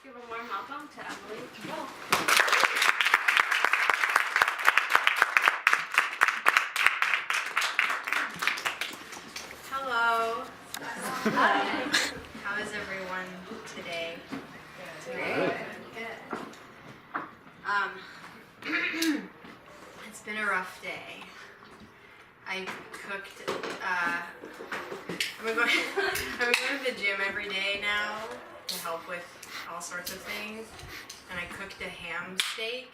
give a warm welcome to Emily. Hello. Hi. How is everyone today? Great. Good. It's been a rough day. I cooked. I'm going to the gym every day now to help with all sorts of things, and I cooked a ham steak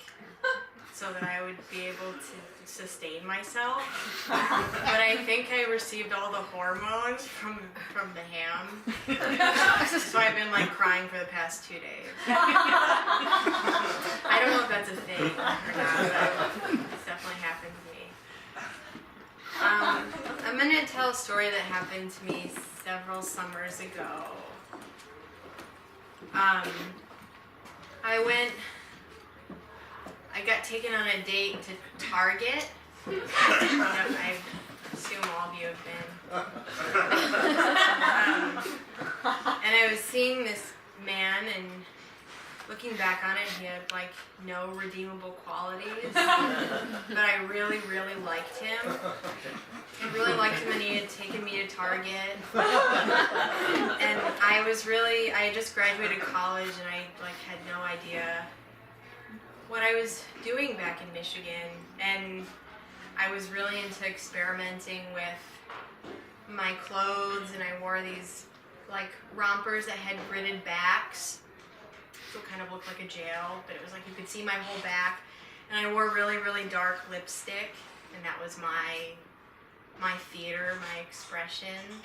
so that I would be able to sustain myself. But I think I received all the hormones from the ham. So I've been like crying for the past 2 days. I don't know if that's a thing or not, but it's definitely happened to me. I'm going to tell a story that happened to me several summers ago. I got taken on a date to Target. I assume all of you have been. And I was seeing this man, and looking back on it, he had like no redeemable qualities. But I really, really liked him. I really liked him, and he had taken me to Target. And I had just graduated college, and I like had no idea what I was doing back in Michigan, and I was really into experimenting with my clothes, and I wore these like rompers that had gridded backs, so it kind of looked like a jail, but it was like you could see my whole back, and I wore really, really dark lipstick, and that was my theater, my expression.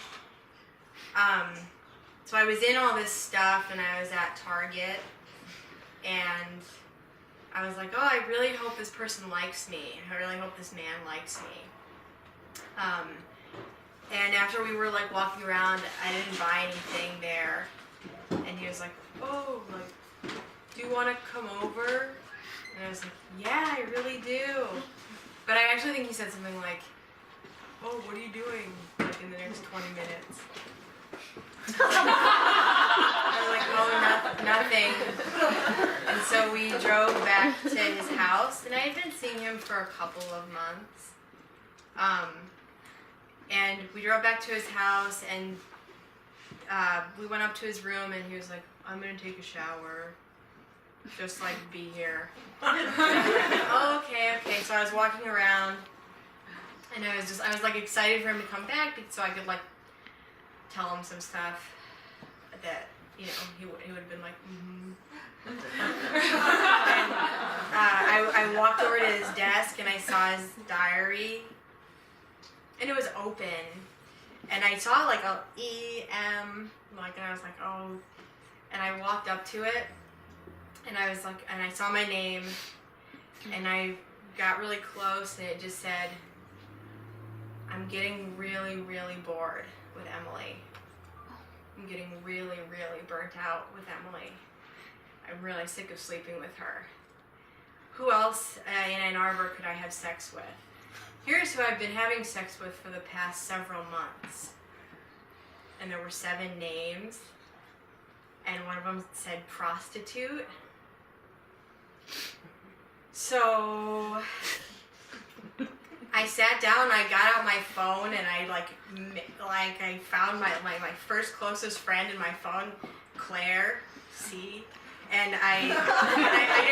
So I was in all this stuff, and I was at Target, and I was like, oh, I really hope this person likes me. I really hope this man likes me. And after we were like walking around, I didn't buy anything there. And he was like, oh, like, do you want to come over? And I was like, yeah, I really do. But I actually think he said something like, oh, what are you doing like in the next 20 minutes? I was like, oh, nothing. And so we drove back to his house, and I had been seeing him for a couple of months. And we drove back to his house, and we went up to his room, and he was like, I'm gonna take a shower. Just like be here. Oh, okay. So I was walking around, and I was like excited for him to come back so I could like tell him some stuff that, you know, he would have been like, mm-hmm. And, I walked over to his desk, and I saw his diary, and it was open, and I saw like a E-M, like, and I was like, oh, and I walked up to it, and I was like, and I saw my name, and I got really close, and it just said, I'm getting really, really bored with Emily. I'm getting really, really burnt out with Emily. I'm really sick of sleeping with her. Who else in Ann Arbor could I have sex with? Here's who I've been having sex with for the past several months. And there were 7 names, and one of them said prostitute. So I sat down, I got out my phone, and I I found my first closest friend in my phone, Claire C. And I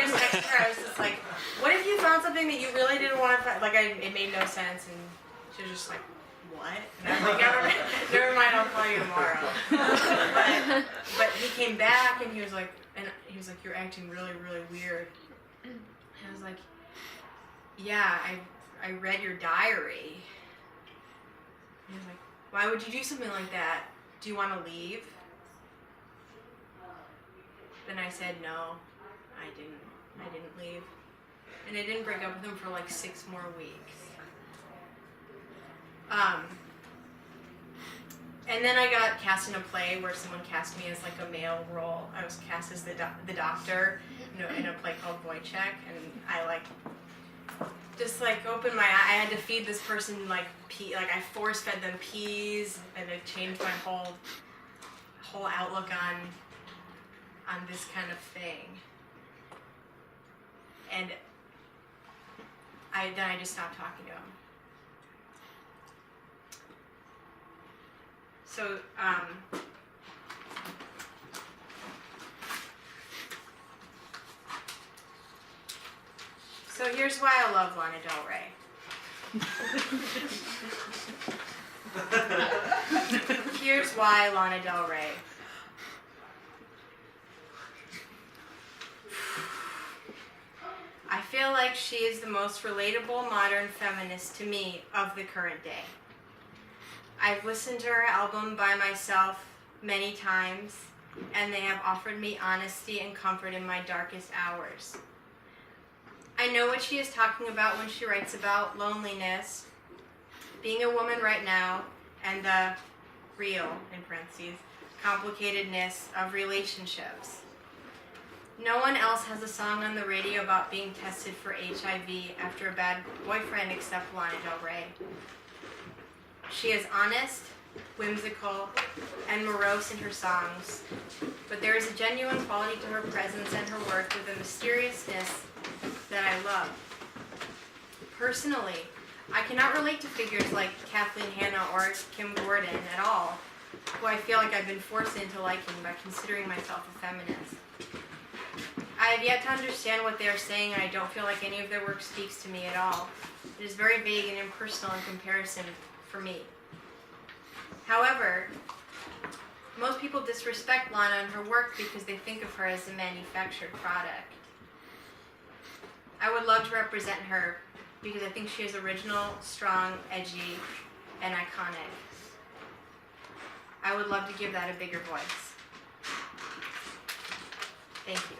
just texted her. I was just like, what if you found something that you really didn't want to find? Like, it made no sense, and she was just like, what? And I was like, never mind, I'll call you tomorrow. But he came back, and he was like, you're acting really, really weird. And I was like, yeah, I read your diary. And he was like, why would you do something like that? Do you want to leave? Then I said, no, I didn't leave. And I didn't break up with him for like 6 more weeks. And then I got cast in a play where someone cast me as like a male role. I was cast as the doctor, in a play called Wojciech, and I like just like opened my eye. I had to feed this person like I force fed them peas, and it changed my whole outlook on on this kind of thing. And then I just stopped talking to him. So, so here's why I love Lana Del Rey. Here's why Lana Del Rey. I feel like she is the most relatable modern feminist to me of the current day. I've listened to her album by myself many times, and they have offered me honesty and comfort in my darkest hours. I know what she is talking about when she writes about loneliness, being a woman right now, and the real, in parentheses, complicatedness of relationships. No one else has a song on the radio about being tested for HIV after a bad boyfriend except Lana Del Rey. She is honest, whimsical, and morose in her songs, but there is a genuine quality to her presence and her work with a mysteriousness that I love. Personally, I cannot relate to figures like Kathleen Hanna or Kim Gordon at all, who I feel like I've been forced into liking by considering myself a feminist. I have yet to understand what they are saying, and I don't feel like any of their work speaks to me at all. It is very vague and impersonal in comparison for me. However, most people disrespect Lana and her work because they think of her as a manufactured product. I would love to represent her because I think she is original, strong, edgy, and iconic. I would love to give that a bigger voice. Thank you.